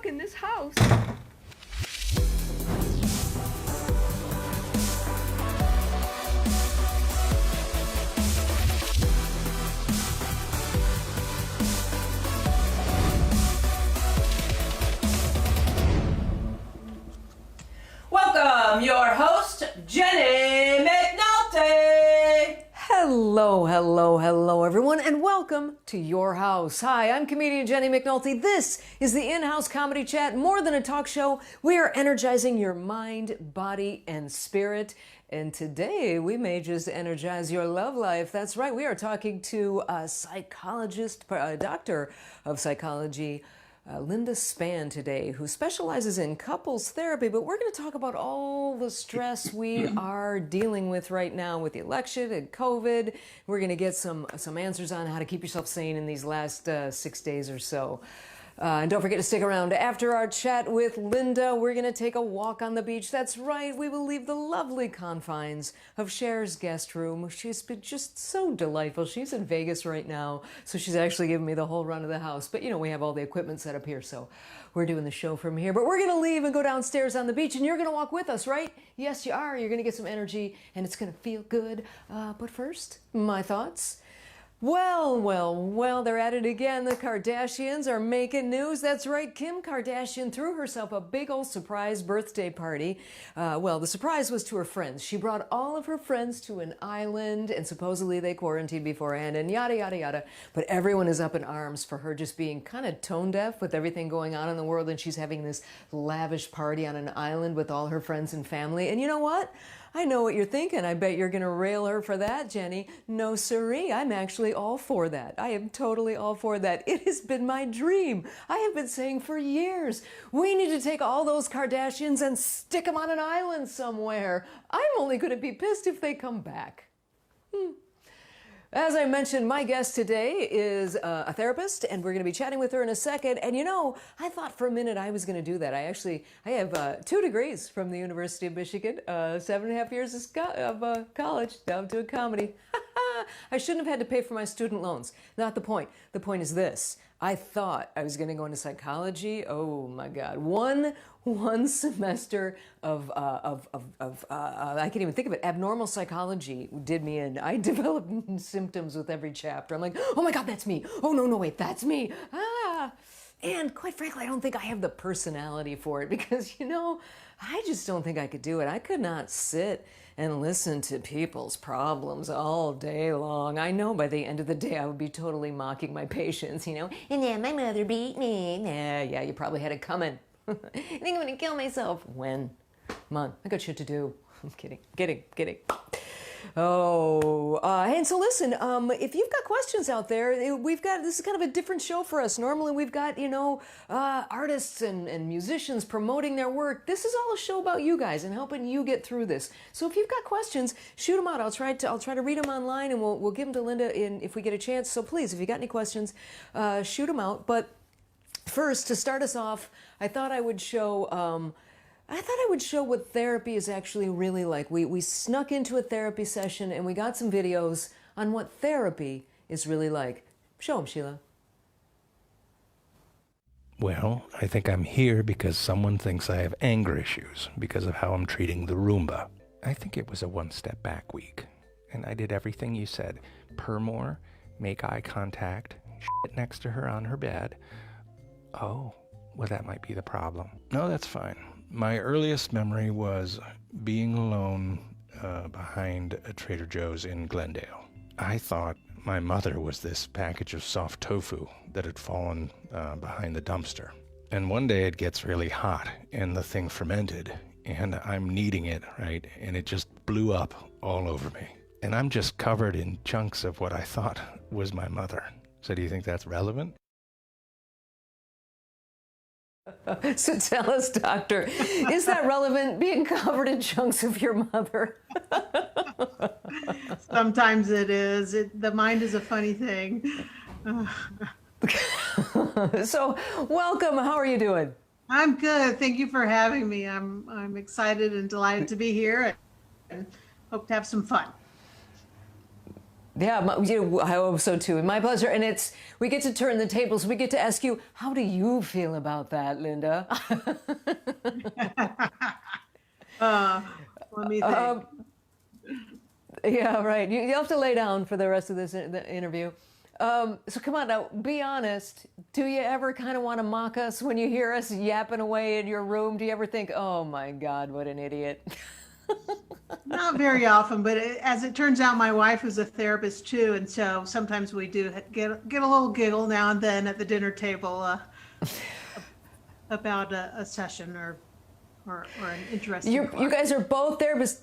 in this house. Welcome, your host, Jennie McNulty. Hello, everyone, and welcome to Your House. Hi, I'm comedian Jennie McNulty. This is the in-house comedy chat. More than a talk show, we are energizing your mind, body, and spirit. And today, we may just energize your love life. That's right, we are talking to a psychologist, a doctor of psychology, Linda Spann today, who specializes in couples therapy, but we're going to talk about all the stress we are dealing with right now with the election and COVID. We're going to get some answers on how to keep yourself sane in these last 6 days or so. And don't forget to stick around. After our chat with Linda, we're going to take a walk on the beach. That's right, we will leave the lovely confines of Cher's guest room. She's been just so delightful. She's in Vegas right now, so she's actually giving me the whole run of the house. But, you know, we have all the equipment set up here, so we're doing the show from here. But we're going to leave and go downstairs on the beach, and you're going to walk with us, right? Yes, you are. You're going to get some energy, and it's going to feel good. But first, my thoughts. Well, they're at it again. The Kardashians are making news. That's right, Kim Kardashian threw herself a big old surprise birthday party. The surprise was to her friends. She brought all of her friends to an island, and supposedly they quarantined beforehand, and yada, yada, yada. But everyone is up in arms for her just being kind of tone deaf with everything going on in the world, and she's having this lavish party on an island with all her friends and family. And you know what? I know what you're thinking. I bet you're going to rail her for that, Jenny. No siree. I'm actually all for that. I am totally all for that. It has been my dream. I have been saying for years, we need to take all those Kardashians and stick them on an island somewhere. I'm only going to be pissed if they come back. As I mentioned, my guest today is a therapist, and we're going to be chatting with her in a second. And you know, I thought for a minute I was going to do that. I have 2 degrees from the University of Michigan, 7.5 years of college, down to a comedy. I shouldn't have had to pay for my student loans. Not the point. The point is this. I thought I was going to go into psychology. Oh my God. One semester of I can't even think of it. Abnormal psychology did me in. I developed symptoms with every chapter. I'm like, oh my God, that's me. Oh no, wait, that's me. And quite frankly, I don't think I have the personality for it because, you know, I just don't think I could do it. I could not sit and listen to people's problems all day long. I know by the end of the day I would be totally mocking my patients, you know. And then my mother beat me. Yeah, you probably had it coming. I think I'm gonna kill myself. When? Come on, I got shit to do. I'm kidding. And so listen, if you've got questions out there, this is kind of a different show for us. Normally we've got, you know, artists and musicians promoting their work. This is all a show about you guys and helping you get through this. So if you've got questions, shoot them out. I'll try to read them online, and we'll give them to Linda if we get a chance. So please, if you got any questions, shoot them out. But first, to start us off, I thought I would show what therapy is actually really like. We snuck into a therapy session and we got some videos on what therapy is really like. Show them, Sheila. Well, I think I'm here because someone thinks I have anger issues because of how I'm treating the Roomba. I think it was a one-step back week, and I did everything you said. Purr more, make eye contact, shit next to her on her bed. Oh, well, that might be the problem. No, that's fine. My earliest memory was being alone behind a Trader Joe's in Glendale. I thought my mother was this package of soft tofu that had fallen behind the dumpster. And one day it gets really hot and the thing fermented and I'm kneading it, right? And it just blew up all over me. And I'm just covered in chunks of what I thought was my mother. So do you think that's relevant? So tell us, doctor, is that relevant, being covered in chunks of your mother? Sometimes it is. The mind is a funny thing. So welcome. How are you doing? I'm good. Thank you for having me. I'm excited and delighted to be here and hope to have some fun. Yeah, I hope so too. My pleasure. And we get to turn the tables. We get to ask you, how do you feel about that, Linda? Let me think. Yeah, right. You have to lay down for the rest of this the interview. So come on now, be honest. Do you ever kind of want to mock us when you hear us yapping away in your room? Do you ever think, oh my God, what an idiot? Not very often, but as it turns out, my wife is a therapist too, and so sometimes we do get a little giggle now and then at the dinner table about a session or an interesting. You guys are both therapists.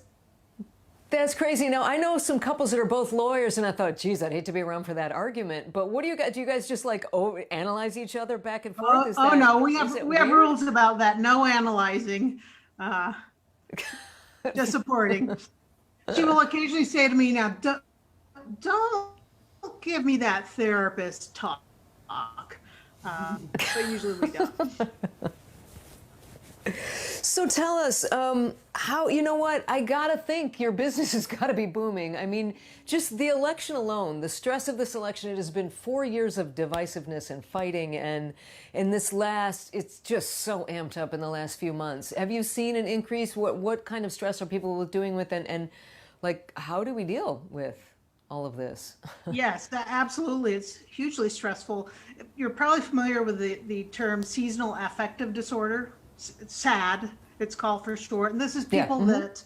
That's crazy. Now, I know some couples that are both lawyers, and I thought, geez, I'd hate to be around for that argument. But what do you guys? Do you guys just like analyze each other back and forth? No, we have rules about that. No analyzing. Just supporting. She will occasionally say to me, "Now, don't give me that therapist talk." But usually we don't. So tell us, how, you know what, I gotta think your business has gotta be booming. I mean, just the election alone, the stress of this election, it has been 4 years of divisiveness and fighting, and in this it's just so amped up in the last few months. Have you seen an increase? What kind of stress are people doing with, and like, how do we deal with all of this? Yes, absolutely. It's hugely stressful. You're probably familiar with the term seasonal affective disorder. It's SAD, it's called for short. And this is people that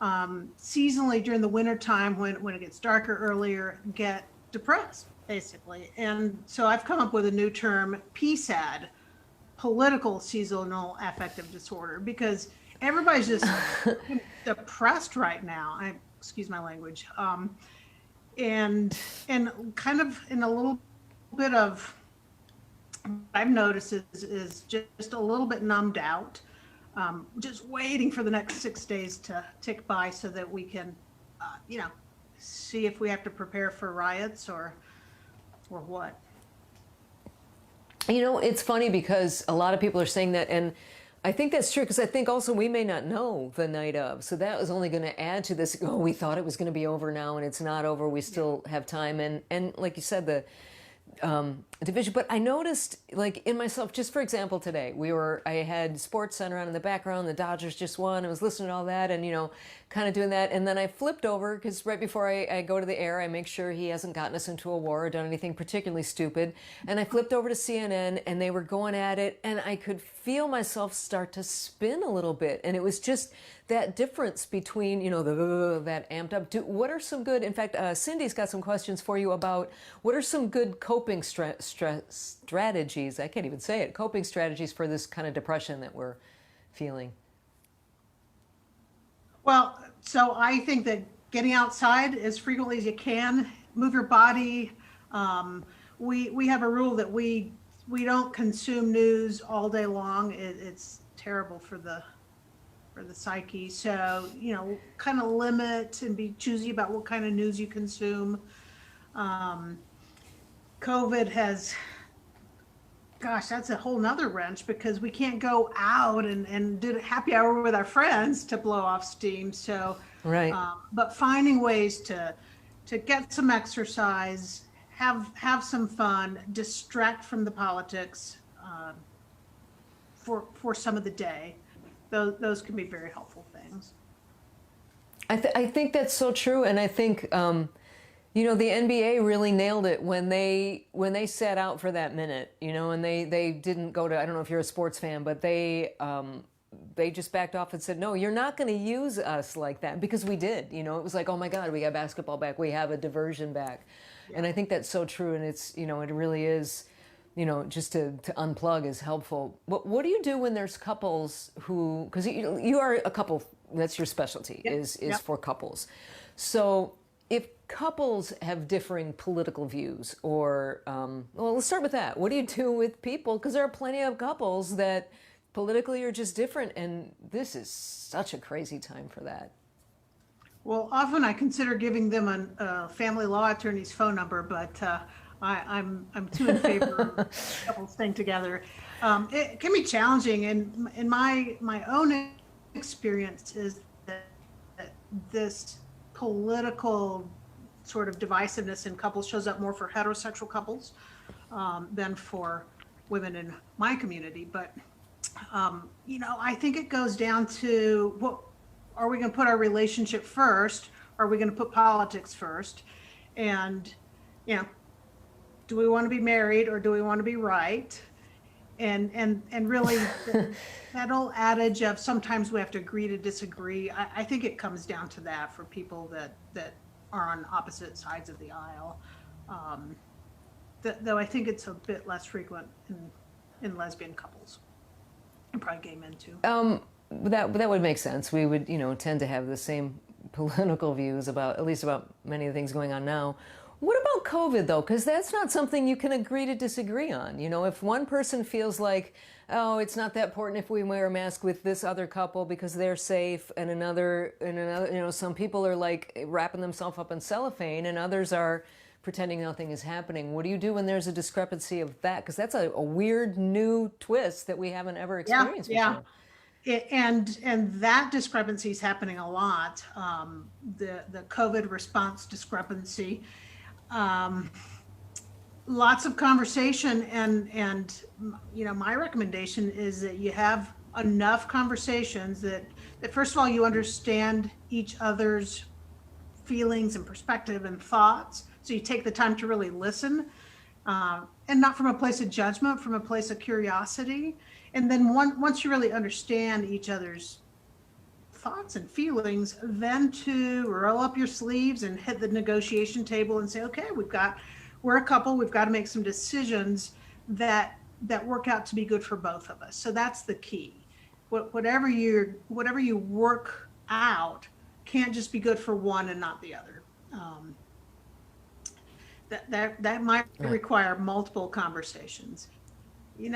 seasonally during the winter time when it gets darker earlier get depressed, basically. And so I've come up with a new term, PSAD, political seasonal affective disorder, because everybody's just depressed right now. Excuse my language. And kind of in a little bit of, I've noticed is just a little bit numbed out, just waiting for the next 6 days to tick by so that we can, see if we have to prepare for riots or what. You know, it's funny because a lot of people are saying that, and I think that's true, because I think also we may not know the night of. So that was only going to add to this, oh, we thought it was going to be over now, and it's not over. We still have time. And like you said, the division. But I noticed, like, in myself, just for example, today, I had Sports Center on in the background, the Dodgers just won, I was listening to all that, and, kind of doing that, and then I flipped over, because right before I go to the air, I make sure he hasn't gotten us into a war or done anything particularly stupid, and I flipped over to CNN, and they were going at it, and I could feel myself start to spin a little bit, and it was just that difference between, that amped up. What are some good, in fact, Cindy's got some questions for you about what are some good coping strategies, I can't even say it, coping strategies for this kind of depression that we're feeling? Well, so I think that getting outside as frequently as you can, move your body. We have a rule that we don't consume news all day long. It's terrible for the psyche. So, kind of limit and be choosy about what kind of news you consume. COVID has, gosh, that's a whole nother wrench, because we can't go out and do a happy hour with our friends to blow off steam. So, right. But finding ways to get some exercise, have some fun, distract from the politics for some of the day. Those can be very helpful things. I think that's so true, and I think the NBA really nailed it when they sat out for that minute, and they didn't go to, I don't know if you're a sports fan, but they just backed off and said, no, you're not going to use us like that, because we did. It was like, oh my God, we got basketball back, we have a diversion back, and I think that's so true, and it's it really is. Just to unplug is helpful. What do you do when there's couples who, because you are a couple, that's your specialty, is for couples. So if couples have differing political views, or, well, let's start with that. What do you do with people? Because there are plenty of couples that politically are just different, and this is such a crazy time for that. Well, often I consider giving them a family law attorney's phone number, but I'm too in favor of couples staying together. It can be challenging, and in my own experience is that this political sort of divisiveness in couples shows up more for heterosexual couples than for women in my community. But, I think it goes down to, what are we going to put our relationship first? Are we going to put politics first? And, do we want to be married or do we want to be right? And really that old adage of sometimes we have to agree to disagree. I think it comes down to that for people that are on opposite sides of the aisle. Though I think it's a bit less frequent in lesbian couples and probably gay men too. That would make sense. We would, tend to have the same political views at least about many of the things going on now. What about COVID, though? Because that's not something you can agree to disagree on. If one person feels like, oh, it's not that important if we wear a mask with this other couple because they're safe, and another, some people are like wrapping themselves up in cellophane, and others are pretending nothing is happening. What do you do when there's a discrepancy of that? Because that's a weird new twist that we haven't ever experienced before. And that discrepancy is happening a lot. The COVID response discrepancy. Lots of conversation, and my recommendation is that you have enough conversations that first of all you understand each other's feelings and perspective and thoughts, so you take the time to really listen, and not from a place of judgment, from a place of curiosity. And then once you really understand each other's thoughts and feelings, then to roll up your sleeves and hit the negotiation table and say, okay, we're a couple, we've got to make some decisions that work out to be good for both of us. So that's the key. Whatever you work out can't just be good for one and not the other. That might require multiple conversations. You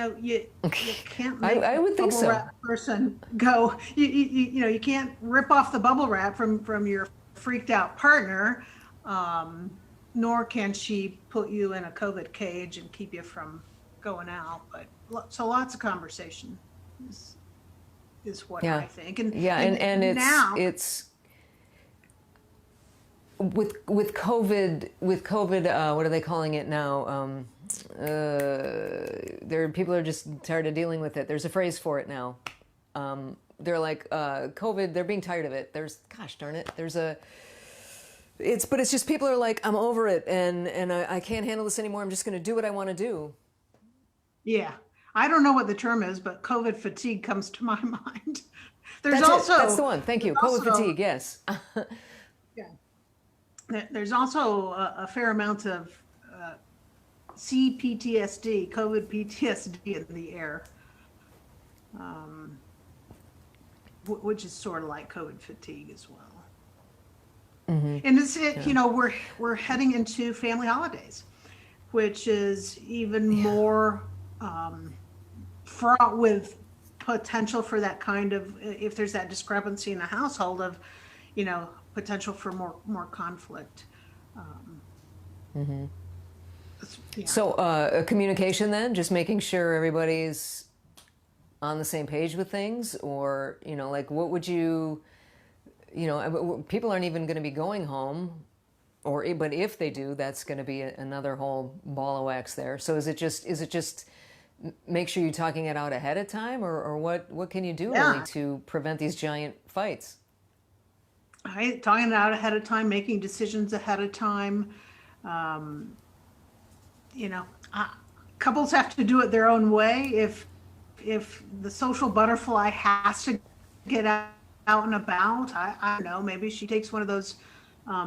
can't make I would think bubble so. wrap person go. You can't rip off the bubble wrap from your freaked out partner, nor can she put you in a COVID cage and keep you from going out. But so lots of conversation is what I think. And it's now it's with COVID. What are they calling it now? People are just tired of dealing with it. There's a phrase for it now. They're like COVID. They're being tired of it. Gosh darn it. But it's just people are like, I'm over it, and I can't handle this anymore. I'm just going to do what I want to do. Yeah, I don't know what the term is, but COVID fatigue comes to my mind. That's the one. Thank you. COVID fatigue. Yes. Yeah. There's also a fair amount of CPTSD, COVID PTSD in the air, which is sort of like COVID fatigue as well. Mm-hmm. And we're heading into family holidays, which is even more fraught with potential for that kind of, if there's that discrepancy in a household of, potential for more conflict. Mm-hmm. Yeah. So communication then, just making sure everybody's on the same page with things, or, what would you, people aren't even going to be going home, but if they do, that's going to be another whole ball of wax there. So is it just make sure you're talking it out ahead of time, or what can you do really to prevent these giant fights? Talking it out ahead of time, making decisions ahead of time. Couples have to do it their own way. If the social butterfly has to get out and about, I don't know, maybe she takes one of those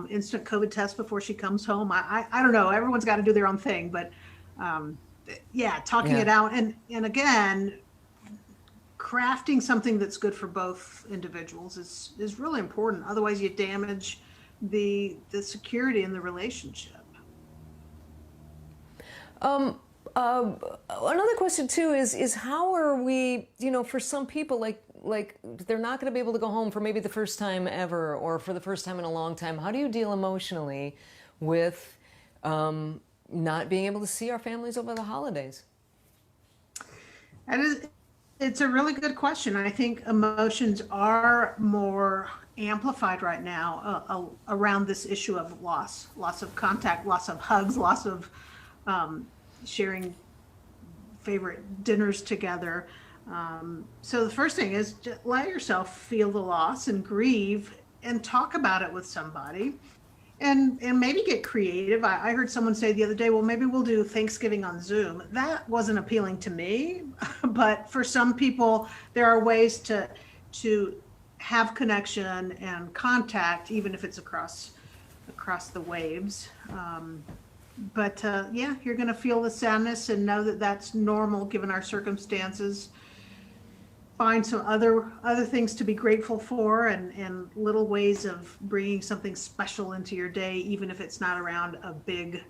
instant COVID tests before she comes home. I don't know. Everyone's got to do their own thing, but talking it out, and again, crafting something that's good for both individuals is really important. Otherwise, you damage the security in the relationship. Another question too is how are we, for some people, like they're not going to be able to go home for maybe the first time ever, or for the first time in a long time. How do you deal emotionally with not being able to see our families over the holidays? That It's a really good question. I think emotions are more amplified right now around this issue of loss of contact, loss of hugs, loss of sharing favorite dinners together. So the first thing is just let yourself feel the loss and grieve and talk about it with somebody. And maybe get creative. I heard someone say the other day, well, maybe we'll do Thanksgiving on Zoom. That wasn't appealing to me, but for some people, there are ways to have connection and contact, even if it's across the waves. But yeah, you're going to feel the sadness and know that that's normal given our circumstances. Find some other things to be grateful for, and little ways of bringing something special into your day, even if it's not around a big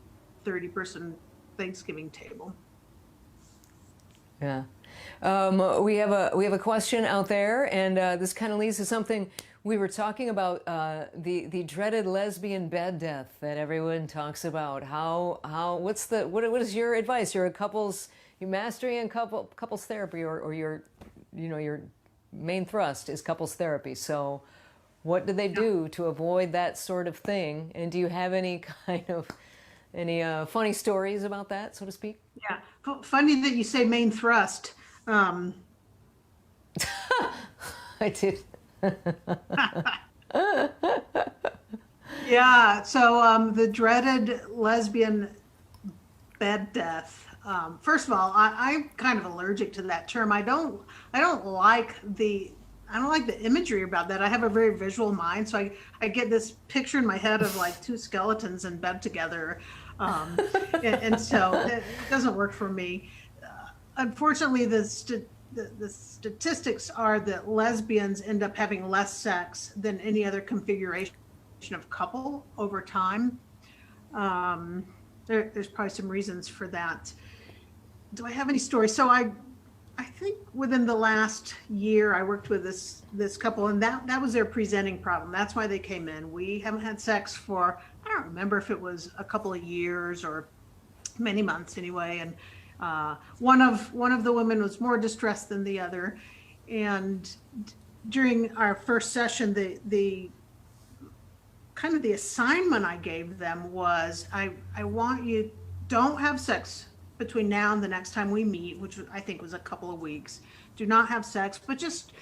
30-person Thanksgiving table. Yeah. We have a question out there, and this kind of leads to something we were talking about, the dreaded lesbian bed death that everyone talks about. What is your advice? You're mastering in couples therapy, or your main thrust is couples therapy. So what do they do to avoid that sort of thing? And do you have any funny stories about that, so to speak? Yeah, funny that you say main thrust. I did. Yeah, so the dreaded lesbian bed death. First of all, I'm kind of allergic to that term. I don't like the imagery about that. I have a very visual mind, so I get this picture in my head of like two skeletons in bed together, and so it doesn't work for me. Unfortunately, the statistics are that lesbians end up having less sex than any other configuration of couple over time. There's probably some reasons for that. Do I have any stories? So I think within the last year I worked with this couple, and that was their presenting problem. That's why they came in. We haven't had sex for, I don't remember if it was a couple of years or many months anyway. And one of the women was more distressed than the other. And during our first session, the kind of the assignment I gave them was, I want you, don't have sex between now and the next time we meet, which I think was a couple of weeks. Do not have sex, but just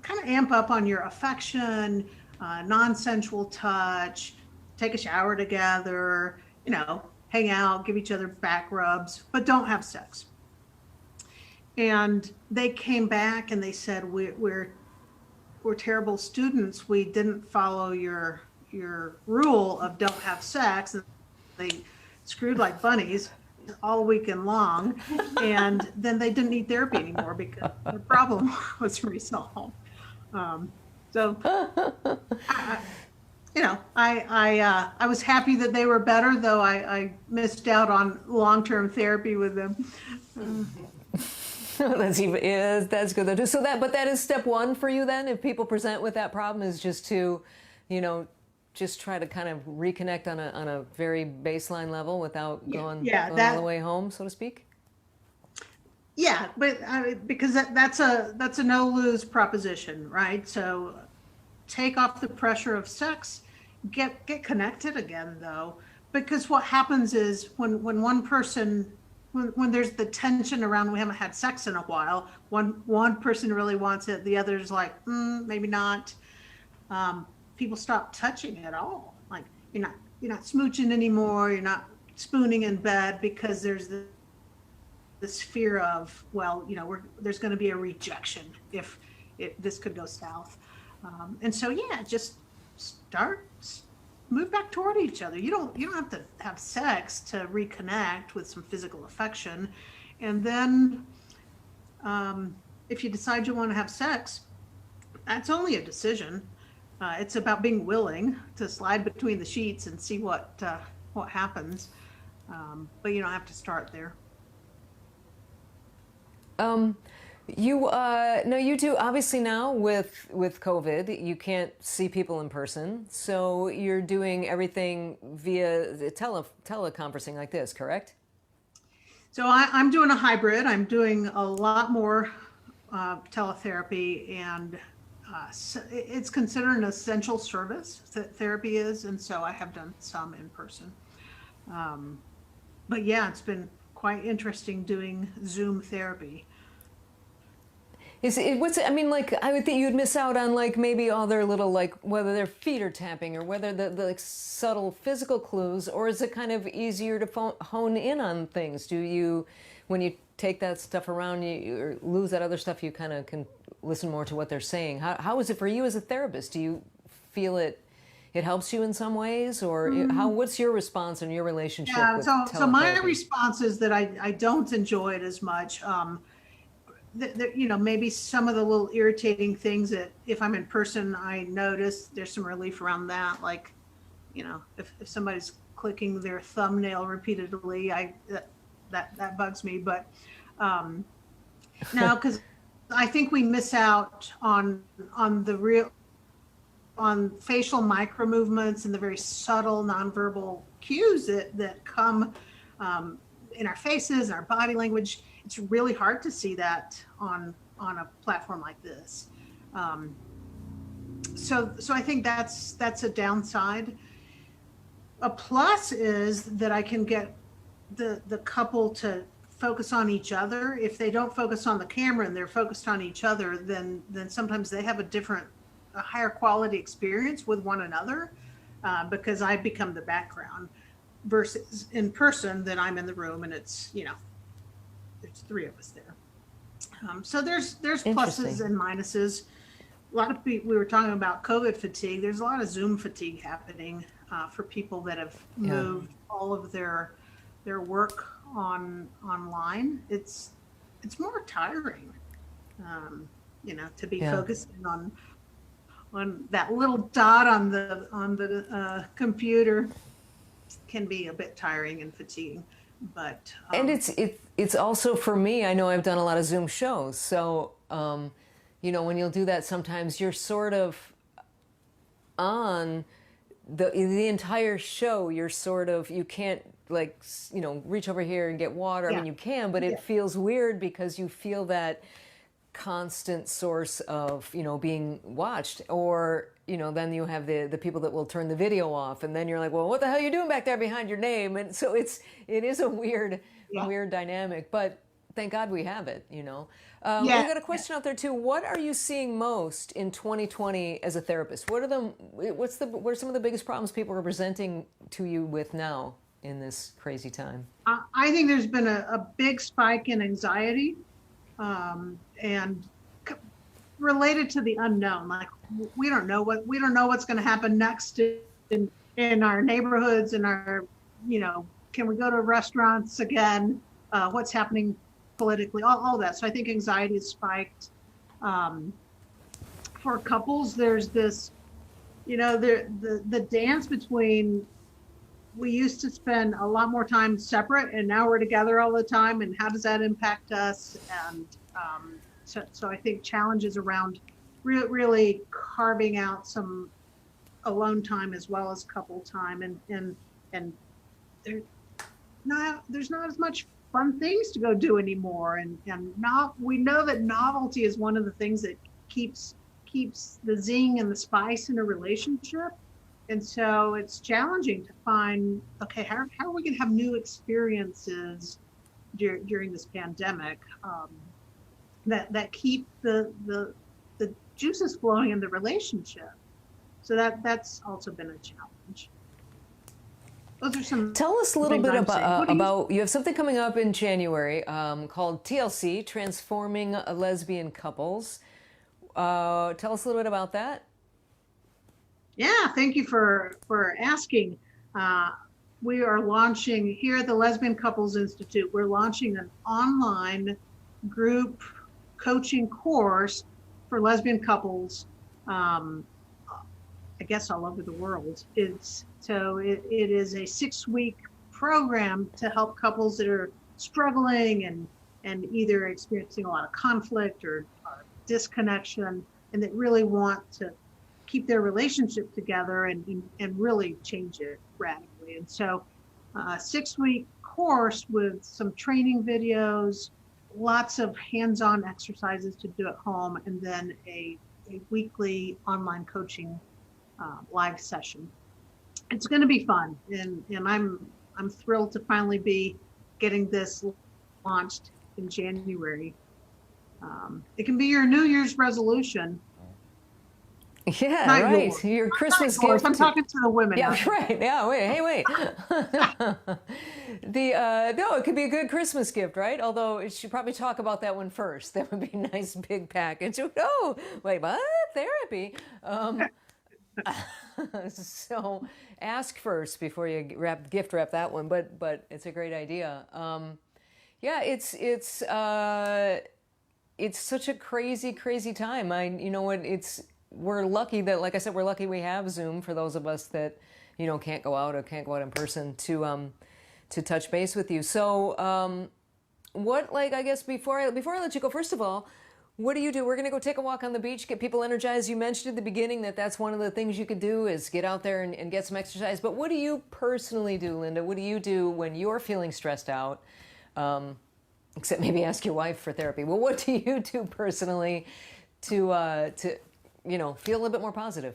kind of amp up on your affection, non-sensual touch, take a shower together, hang out, give each other back rubs, but don't have sex. And they came back and they said, we're terrible students. We didn't follow your rule of don't have sex. And they screwed like bunnies all weekend long, and then they didn't need therapy anymore because the problem was resolved. So I was happy that they were better, though I missed out on long-term therapy with them. That's good though. So that is step one for you then. If people present with that problem, is just to, just try to kind of reconnect on a very baseline level without going all the way home, so to speak. Yeah, but because that's a no-lose proposition, right? So take off the pressure of sex, get connected again, though, because what happens is when one person, when there's the tension around we haven't had sex in a while, one person really wants it, the other's like, maybe not. People stop touching at all. Like you're not smooching anymore. You're not spooning in bed because there's this fear of, there's going to be a rejection if this could go south. And so, just move back toward each other. You don't have to have sex to reconnect with some physical affection. And then if you decide you want to have sex, that's only a decision. It's about being willing to slide between the sheets and see what happens. But you don't have to start there. You do. Obviously now with COVID, you can't see people in person. So you're doing everything via teleconferencing like this, correct? So I'm doing a hybrid. I'm doing a lot more teletherapy, and it's considered an essential service that therapy is, and so I have done some in person. But yeah, it's been quite interesting doing Zoom therapy. I mean, like, I would think you'd miss out on, like, maybe all their little, like, whether their feet are tapping or whether the like, subtle physical clues, or is it kind of easier to hone in on things? Do you, when you take that stuff around, or lose that other stuff, you kind of can listen more to what they're saying? How is it for you as a therapist? Do you feel it helps you in some ways, or what's your response and your relationship with so my teletherapy? response is that I don't enjoy it as much. Maybe some of the little irritating things that if I'm in person, I notice there's some relief around that. Like, if somebody's clicking their thumbnail repeatedly, that bugs me. But no, because I think we miss out on facial micro movements and the very subtle nonverbal cues that come in our faces, our body language. It's really hard to see that on a platform like this. So I think that's a downside. A plus is that I can get the couple to focus on each other. If they don't focus on the camera and they're focused on each other, then sometimes they have a higher quality experience with one another, because I become the background, versus in person, then I'm in the room and it's, there's three of us there. So there's pluses and minuses. A lot of people, we were talking about COVID fatigue. There's a lot of Zoom fatigue happening for people that have moved all of their work online. It's more tiring, to be focusing on that little dot on the computer can be a bit tiring and fatiguing. But and it's also, for me, I know I've done a lot of Zoom shows, so when you'll do that, sometimes you're sort of on the entire show. You're sort of, you can't reach over here and get water. I mean, you can, but it feels weird because you feel that constant source of being watched, or then you have the people that will turn the video off, and then you're like, well, what the hell are you doing back there behind your name? And so it is a weird dynamic, but thank God we have it. We got a question out there too. What are you seeing most in 2020 as a therapist? What are some of the biggest problems people are presenting to you with now in this crazy time? I think there's been a big spike in anxiety, and related to the unknown. Like, we don't know what's going to happen next in our neighborhoods, in our, can we go to restaurants again? What's happening politically, all that. So I think anxiety has spiked. For couples, there's this, the dance between, we used to spend a lot more time separate and now we're together all the time, and how does that impact us? And so I think challenges around really carving out some alone time as well as couple time, and there's not as much fun things to go do anymore, and we know that novelty is one of the things that keeps the zing and the spice in a relationship. And so it's challenging to find, okay, how are we going to have new experiences during this pandemic that keep the juices flowing in the relationship? So that's also been a challenge. Those are some. Tell us a little bit about you have something coming up in January called TLC, Transforming Lesbian Couples. Tell us a little bit about that. Yeah, thank you for asking. We are launching here at the Lesbian Couples Institute. We're launching an online group coaching course for lesbian couples, I guess all over the world. It is a 6-week program to help couples that are struggling and either experiencing a lot of conflict or disconnection, and that really want to keep their relationship together and really change it radically. And so a 6-week course with some training videos, lots of hands-on exercises to do at home, and then a weekly online coaching live session. It's going to be fun, and I'm thrilled to finally be getting this launched in January. It can be your New Year's resolution. Yeah, Not right. yours. Your Christmas Not yours. gift. I'm talking to the women. Yeah, now. right. Yeah, wait. Hey, wait. No, it could be a good Christmas gift, right? Although it should probably talk about that one first. That would be a nice big package. Oh, wait, what? Therapy? So ask first before you gift wrap that one. But it's a great idea. Yeah, it's such a crazy time. You know what? We're lucky that, like I said, we're lucky we have Zoom for those of us that, can't go out or can't go out in person to touch base with you. So, I guess before I let you go, first of all, what do you do? We're going to go take a walk on the beach, get people energized. You mentioned at the beginning that's one of the things you could do is get out there and get some exercise. But what do you personally do, Linda? What do you do when you're feeling stressed out? Except maybe ask your wife for therapy. Well, what do you do personally to feel a little bit more positive?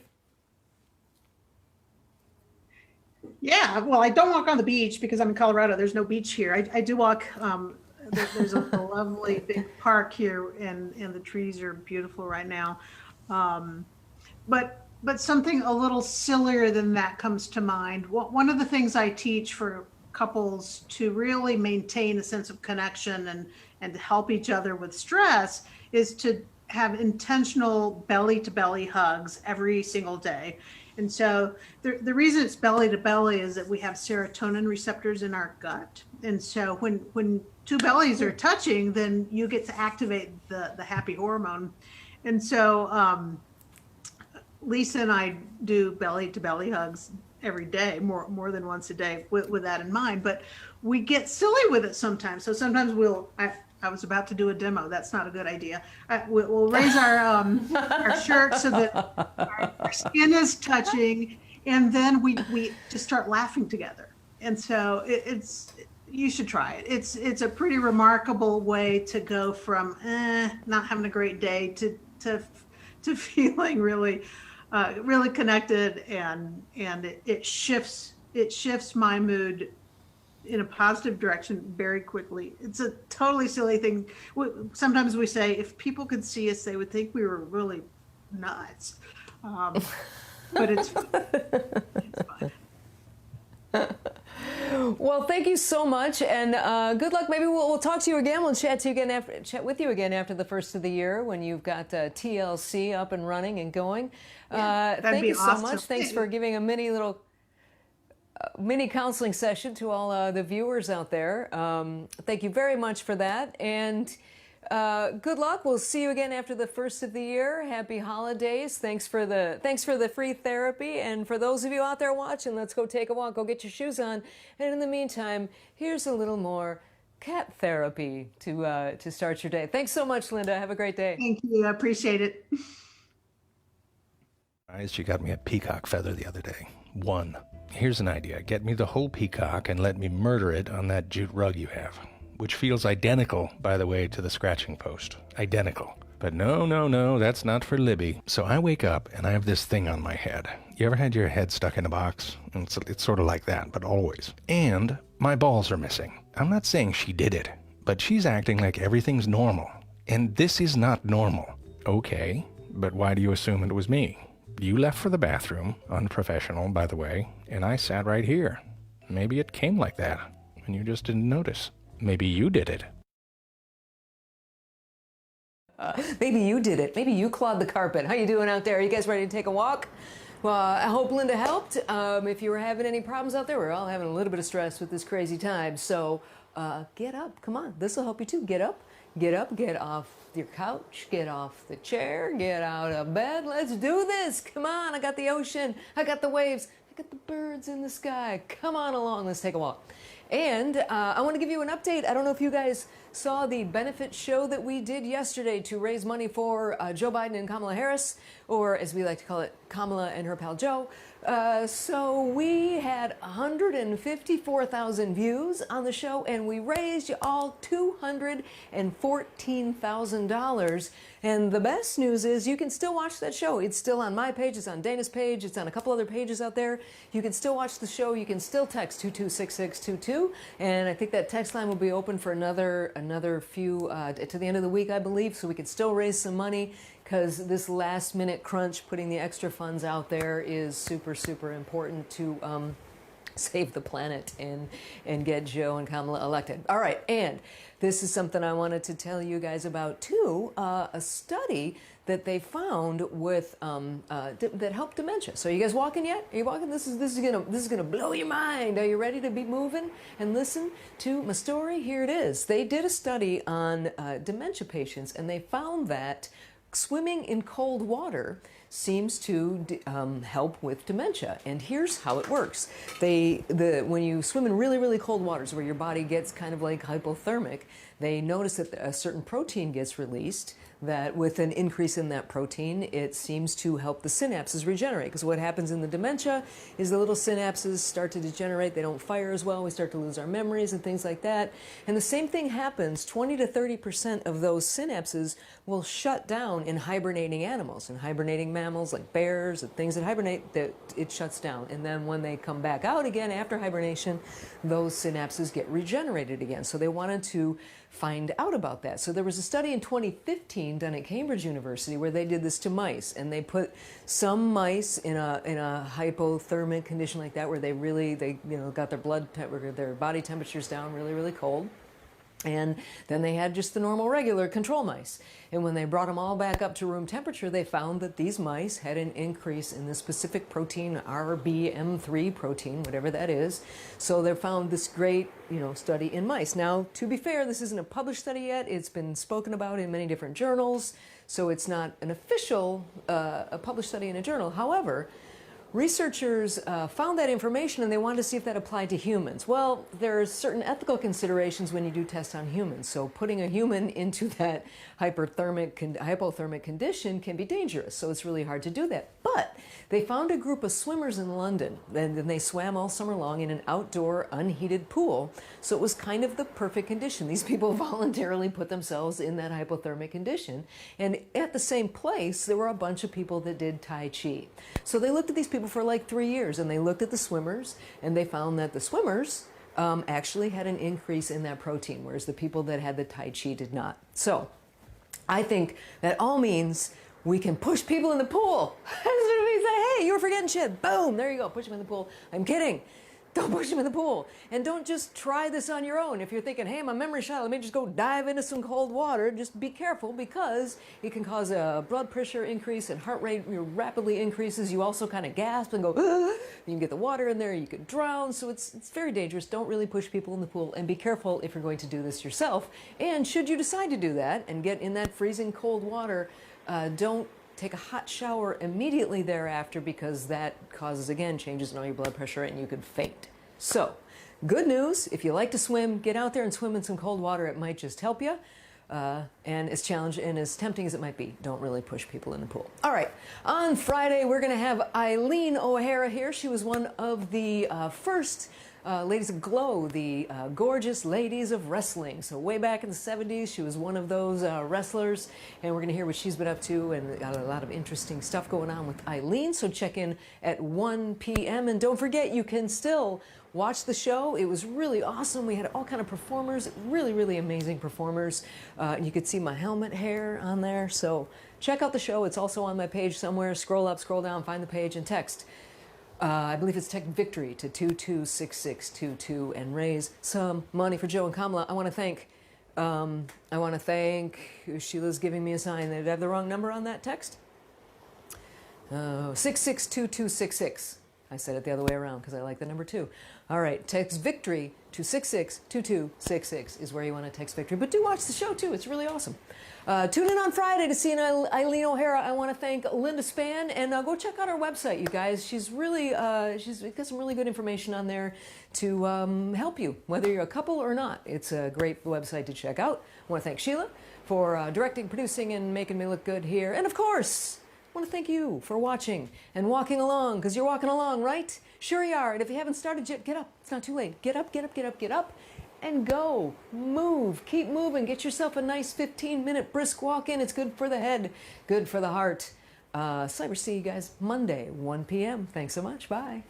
Yeah, well, I don't walk on the beach because I'm in Colorado. There's no beach here. I do walk. There's a lovely big park here, and the trees are beautiful right now. But something a little sillier than that comes to mind. One of the things I teach for couples to really maintain a sense of connection and to help each other with stress is to have intentional belly to belly hugs every single day. And so the reason it's belly to belly is that we have serotonin receptors in our gut. And so when two bellies are touching, then you get to activate the happy hormone. And so Lisa and I do belly to belly hugs every day, more than once a day with that in mind. But we get silly with it sometimes. So sometimes I was about to do a demo. That's not a good idea. We'll raise our shirt so that our skin is touching, and then we just start laughing together. And so you should try it. It's a pretty remarkable way to go from not having a great day to feeling really connected, and it shifts my mood in a positive direction very quickly. It's a totally silly thing. Sometimes we say if people could see us, they would think we were really nuts. But it's fun. Well, thank you so much, and good luck. Maybe we'll talk to you again. We'll chat with you again after the first of the year when you've got TLC up and running and going. Thank you so much. Thanks for giving a mini counseling session to all the viewers out there. Thank you very much for that, and good luck. We'll see you again after the first of the year. Happy holidays. Thanks for the free therapy, and for those of you out there watching, let's go take a walk. Go get your shoes on, and in the meantime, here's a little more cat therapy to start your day. Thanks so much, Linda. Have a great day. Thank you. I appreciate it. She got me a peacock feather the other day. One. Here's an idea. Get me the whole peacock and let me murder it on that jute rug you have, which feels identical, by the way, to the scratching post. Identical. But no, that's not for Libby. So I wake up and I have this thing on my head. You ever had your head stuck in a box? It's sort of like that, but always. And my balls are missing. I'm not saying she did it, but she's acting like everything's normal. And this is not normal. Okay, but why do you assume it was me? You left for the bathroom, unprofessional, by the way, and I sat right here. Maybe it came like that, and you just didn't notice. Maybe you did it. Maybe you did it. Maybe you clawed the carpet. How you doing out there? Are you guys ready to take a walk? Well, I hope Linda helped. If you were having any problems out there, we're all having a little bit of stress with this crazy time. So get up. Come on. This will help you too. Get up. Get off your couch, get off the chair, get out of bed. Let's do this. Come on. I got the ocean. I got the waves. I got the birds in the sky. Come on along. Let's take a walk. And I want to give you an update. I don't know if you guys saw the benefit show that we did yesterday to raise money for Joe Biden and Kamala Harris, or as we like to call it, Kamala and her pal Joe. So we had 154,000 views on the show, and we raised you all $214,000. And the best news is you can still watch that show. It's still on my page, it's on Dana's page, it's on a couple other pages out there. You can still watch the show. You can still text 226622, and I think that text line will be open for another few to the end of the week, I believe, so we can still raise some money, because this last minute crunch, putting the extra funds out there, is super, super important to save the planet and get Joe and Kamala elected. All right, and this is something I wanted to tell you guys about too. A study that they found with that helped dementia. So you guys walking yet? Are you walking? This is gonna blow your mind. Are you ready to be moving and listen to my story? Here it is. They did a study on dementia patients, and they found that swimming in cold water seems to help with dementia. And here's how it works. When you swim in really, really cold waters where your body gets kind of like hypothermic, they notice that a certain protein gets released, that with an increase in that protein, it seems to help the synapses regenerate. Because what happens in the dementia is the little synapses start to degenerate. They don't fire as well. We start to lose our memories and things like that. And the same thing happens. 20 to 30% of those synapses will shut down in hibernating animals. In hibernating mammals like bears and things that hibernate, it shuts down. And then when they come back out again after hibernation, those synapses get regenerated again. So they wanted to find out about that. So there was a study in 2015 done at Cambridge University where they did this to mice, and they put some mice in a hypothermic condition like that, where they got their body temperatures down really, really cold. And then they had just the normal regular control mice. And when they brought them all back up to room temperature, they found that these mice had an increase in the specific protein, RBM3 protein, whatever that is. So they found this great, study in mice. Now, to be fair, this isn't a published study yet. It's been spoken about in many different journals. So it's not an official, a published study in a journal. However, researchers found that information, and they wanted to see if that applied to humans. Well, there are certain ethical considerations when you do tests on humans. So putting a human into that hypothermic condition can be dangerous. So it's really hard to do that. But they found a group of swimmers in London, and they swam all summer long in an outdoor unheated pool. So it was kind of the perfect condition. These people voluntarily put themselves in that hypothermic condition. And at the same place, there were a bunch of people that did Tai Chi. So they looked at these people for like 3 years, and they looked at the swimmers, and they found that the swimmers actually had an increase in that protein, whereas the people that had the Tai Chi did not. So I think that all means we can push people in the pool. That's what we say. Hey, you were forgetting shit. Boom, there you go. Push them in the pool. I'm kidding. Don't push them in the pool. And don't just try this on your own. If you're thinking, hey, my memory's shot, let me just go dive into some cold water, just be careful, because it can cause a blood pressure increase and heart rate rapidly increases. You also kind of gasp and go, ah! You can get the water in there, you could drown. So it's very dangerous. Don't really push people in the pool, and be careful if you're going to do this yourself. And should you decide to do that and get in that freezing cold water, don't take a hot shower immediately thereafter, because that causes, again, changes in all your blood pressure, and you could faint. So, good news, if you like to swim, get out there and swim in some cold water. It might just help you. And as challenging and as tempting as it might be, don't really push people in the pool. All right, on Friday, we're going to have Eileen O'Hara here. She was one of the first ladies of Glow, the gorgeous ladies of wrestling. So way back in the 70s, she was one of those wrestlers, and we're going to hear what she's been up to, and got a lot of interesting stuff going on with Eileen. So check in at 1 p.m. and don't forget, you can still watch the show. It was really awesome. We had all kind of performers, really, really amazing performers. You could see my helmet hair on there. So check out the show. It's also on my page somewhere. Scroll up, scroll down, find the page, and text. I believe it's Tech Victory to 226622 and raise some money for Joe and Kamala. I want to thank Sheila's giving me a sign. Did I have the wrong number on that text? 662266. I said it the other way around because I like the number 2. All right, text Victory to 662266 is where you want to text Victory. But do watch the show too. It's really awesome. Tune in on Friday to see Eileen O'Hara. I want to thank Linda Spann, and go check out our website, you guys. She's got some really good information on there to help you, whether you're a couple or not. It's a great website to check out. I want to thank Sheila for directing, producing, and making me look good here. And of course, I want to thank you for watching and walking along, because you're walking along, right? Sure you are. And if you haven't started yet, get up. It's not too late. Get up, get up, get up, get up, and go. Move. Keep moving. Get yourself a nice 15-minute brisk walk in. It's good for the head, good for the heart. Cyber see you guys Monday, 1 p.m. Thanks so much. Bye.